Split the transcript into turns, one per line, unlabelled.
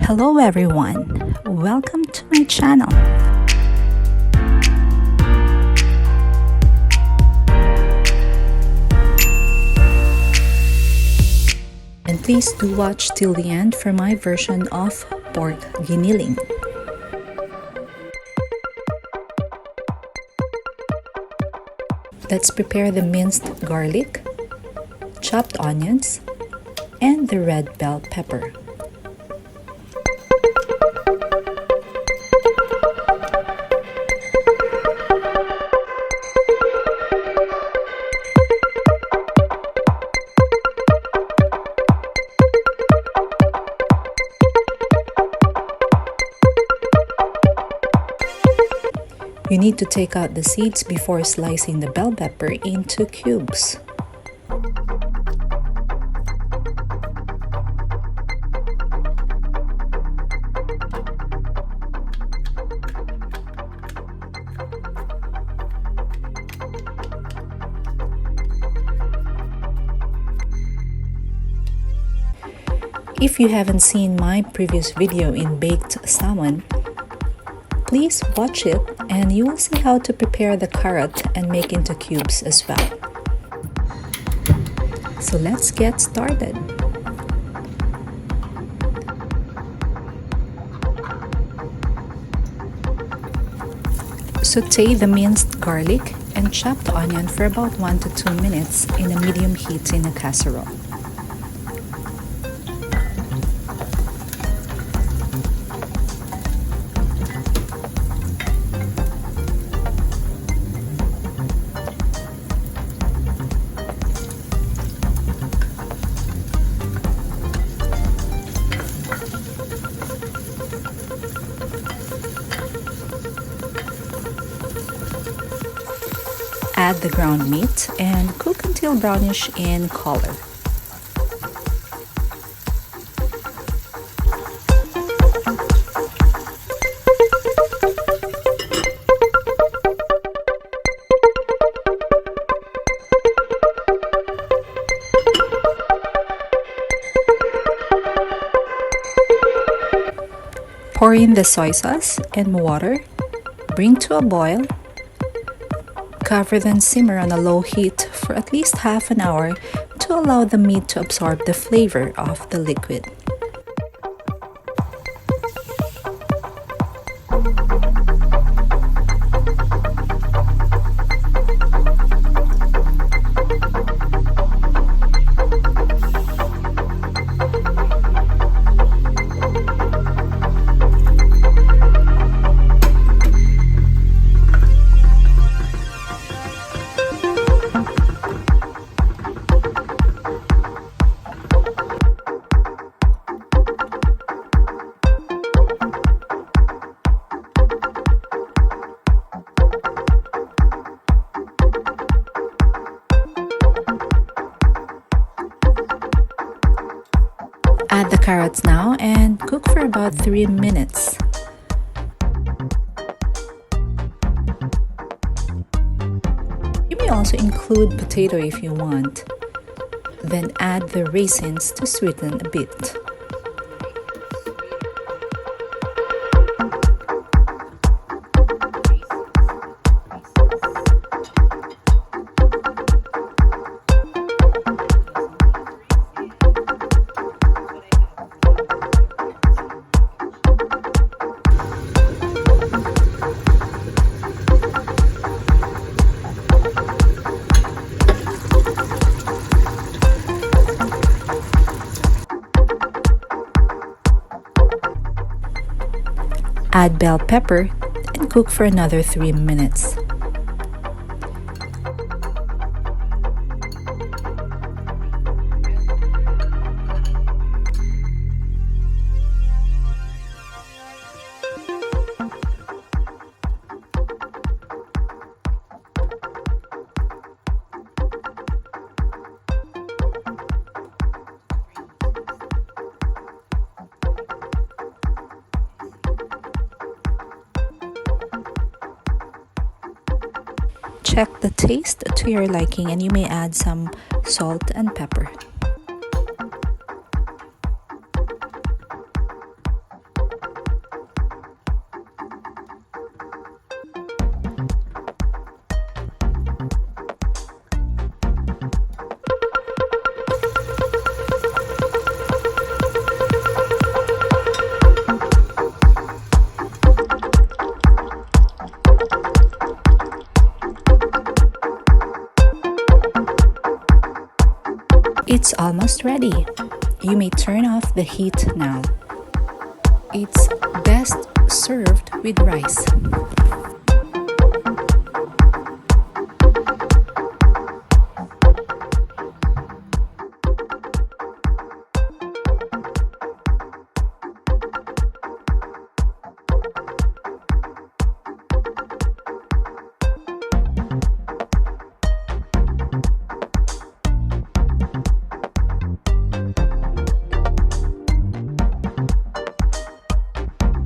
Hello everyone, welcome to my channel. And please do watch till the end for my version of Pork Giniling. Let's prepare the minced garlic, chopped onions, and the red bell pepper. You need to take out the seeds before slicing the bell pepper into cubes. If you haven't seen my previous video in baked salmon, please watch it and you will see how to prepare the carrot and make into cubes as well. So let's get started. Sauté the minced garlic and chopped onion for about 1 to 2 minutes in a medium heat in a casserole. Add the ground meat and cook until brownish in color. Pour in the soy sauce and water, bring to a boil. Cover then simmer on a low heat for at least half an hour to allow the meat to absorb the flavor of the liquid. Add the carrots now and cook for about 3 minutes. You may also include potato if you want. Then add the raisins to sweeten a bit. Add bell pepper and cook for another 3 minutes. Check the taste to your liking and you may add some salt and pepper. almost ready. You may turn off the heat now. It's best served with rice.